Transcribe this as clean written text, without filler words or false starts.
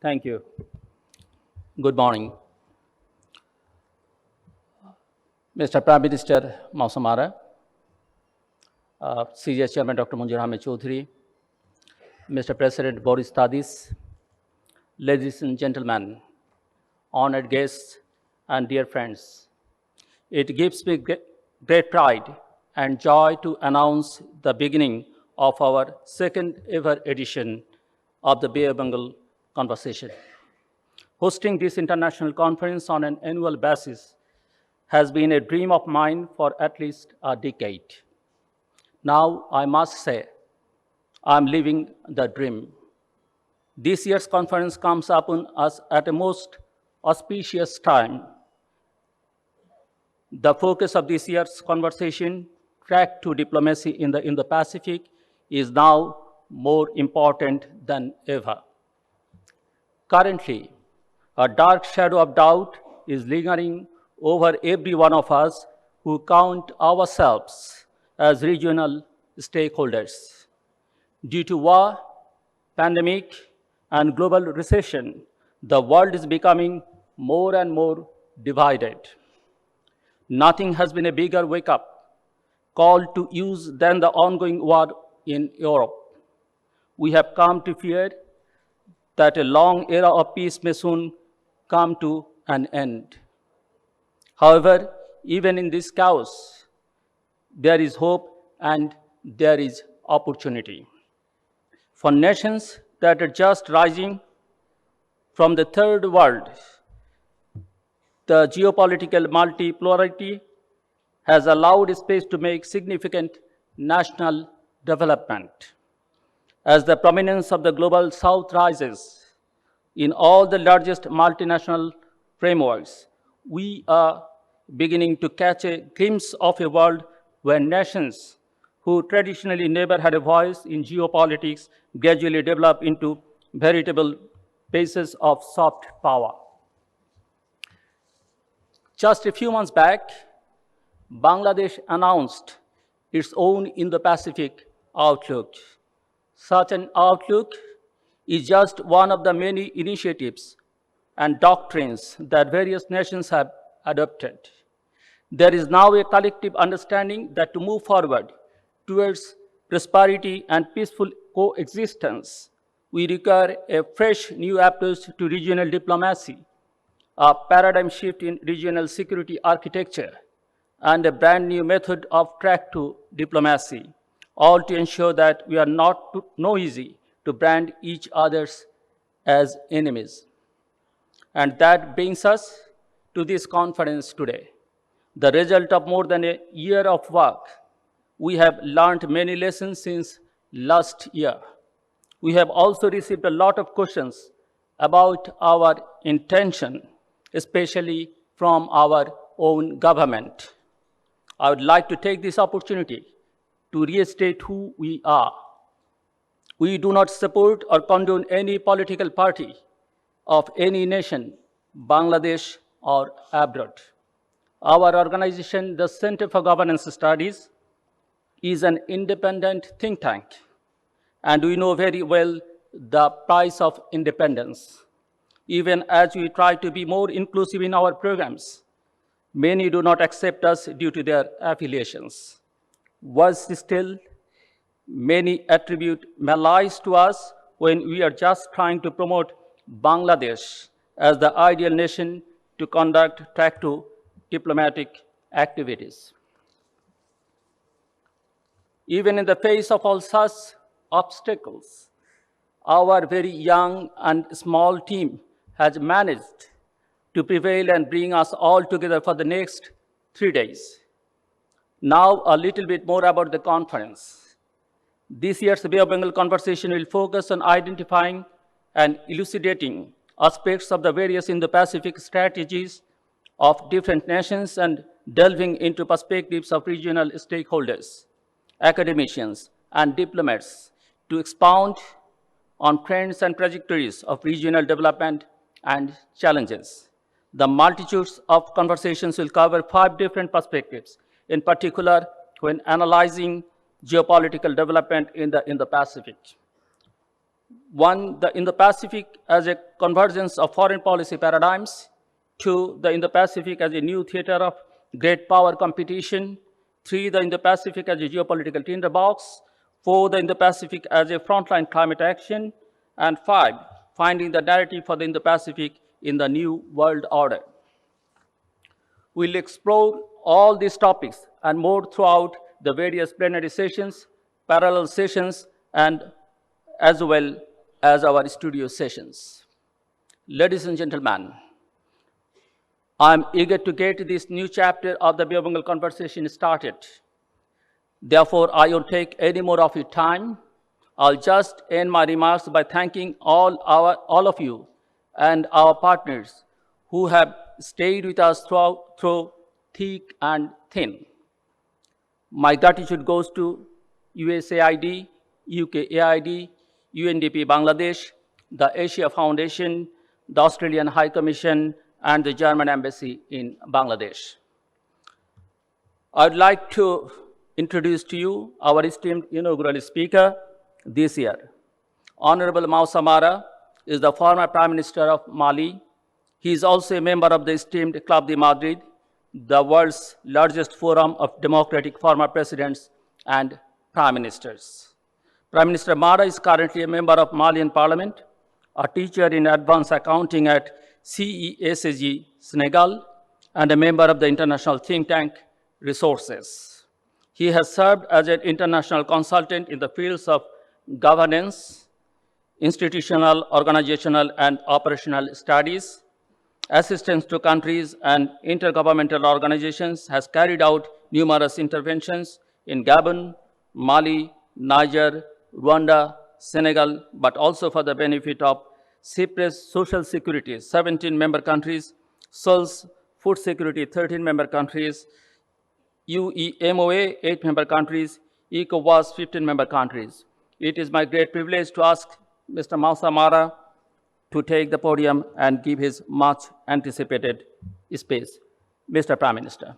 Thank you. Good morning. Mr. Prime Minister Mausamara, CGS Chairman Dr. Munjir Ahmed Chaudhry, Mr. President Boris Tadis, ladies and gentlemen, honored guests and dear friends, it gives me great pride and joy to announce the beginning of our second ever edition of the Bay of Bengal Conversation. Hosting this international conference on an annual basis has been a dream of mine for at least a decade. Now, I must say, I'm living the dream. This year's conference comes upon us at a most auspicious time. The focus of this year's conversation, track to diplomacy in the Pacific, is now more important than ever. Currently, a dark shadow of doubt is lingering over every one of us who count ourselves as regional stakeholders. Due to war, pandemic, and global recession, the world is becoming more and more divided. Nothing has been a bigger wake-up call to use than the ongoing war in Europe. We have come to fear that a long era of peace may soon come to an end. However, even in this chaos, there is hope and there is opportunity. For nations that are just rising from the third world, the geopolitical multipolarity has allowed space to make significant national development. As the prominence of the global south rises in all the largest multinational frameworks, we are beginning to catch a glimpse of a world where nations who traditionally never had a voice in geopolitics gradually develop into veritable bases of soft power. Just a few months back, Bangladesh announced its own Indo-Pacific outlook. Such an outlook is just one of the many initiatives and doctrines that various nations have adopted. There is now a collective understanding that to move forward towards prosperity and peaceful coexistence, we require a fresh new approach to regional diplomacy, a paradigm shift in regional security architecture, and a brand new method of track to diplomacy, all to ensure that we are not too noisy to brand each others as enemies. And that brings us to this conference today. The result of more than a year of work, we have learned many lessons since last year. We have also received a lot of questions about our intention, especially from our own government. I would like to take this opportunity to restate who we are. We do not support or condone any political party of any nation, Bangladesh or abroad. Our organization, the Center for Governance Studies, is an independent think tank, and we know very well the price of independence. Even as we try to be more inclusive in our programs, many do not accept us due to their affiliations. Worse still, many attribute malice to us when we are just trying to promote Bangladesh as the ideal nation to conduct track to diplomatic activities. Even in the face of all such obstacles, our very young and small team has managed to prevail and bring us all together for the next 3 days. Now, a little bit more about the conference. This year's Bay of Bengal conversation will focus on identifying and elucidating aspects of the various Indo-Pacific strategies of different nations and delving into perspectives of regional stakeholders, academicians, and diplomats to expound on trends and trajectories of regional development and challenges. The multitudes of conversations will cover 5 different perspectives, in particular when analyzing geopolitical development in the Pacific. One, the Indo-Pacific as a convergence of foreign policy paradigms. Two, the Indo-Pacific as a new theater of great power competition. Three, the Indo-Pacific as a geopolitical tinderbox. Four, the Indo-Pacific as a frontline climate action. And five, finding the narrative for the Indo-Pacific in the new world order. We'll explore all these topics and more throughout the various plenary sessions, parallel sessions, and as well as our studio sessions. Ladies and gentlemen, I'm eager to get this new chapter of the Bay of Bengal conversation started. Therefore, I won't take any more of your time. I'll just end my remarks by thanking all of you and our partners who have stayed with us through thick and thin. My gratitude goes to USAID, UKAID, UNDP Bangladesh, the Asia Foundation, the Australian High Commission, and the German Embassy in Bangladesh. I'd like to introduce to you our esteemed inaugural speaker this year. Honorable Moussa Mara is the former Prime Minister of Mali. He is also a member of the esteemed Club de Madrid, the world's largest forum of democratic former presidents and prime ministers. Prime Minister Mara is currently a member of Malian Parliament, a teacher in advanced accounting at CESAG, Senegal, and a member of the international think tank Resources. He has served as an international consultant in the fields of governance, institutional, organizational, and operational studies, assistance to countries and intergovernmental organizations, has carried out numerous interventions in Gabon, Mali, Niger, Rwanda, Senegal, but also for the benefit of Cyprus Social Security, 17 member countries, SOLS Food Security, 13 member countries, UEMOA, 8 member countries, ECOWAS, 15 member countries. It is my great privilege to ask Mr. Moussa Mara to take the podium and give his much anticipated speech. Mr. Prime Minister.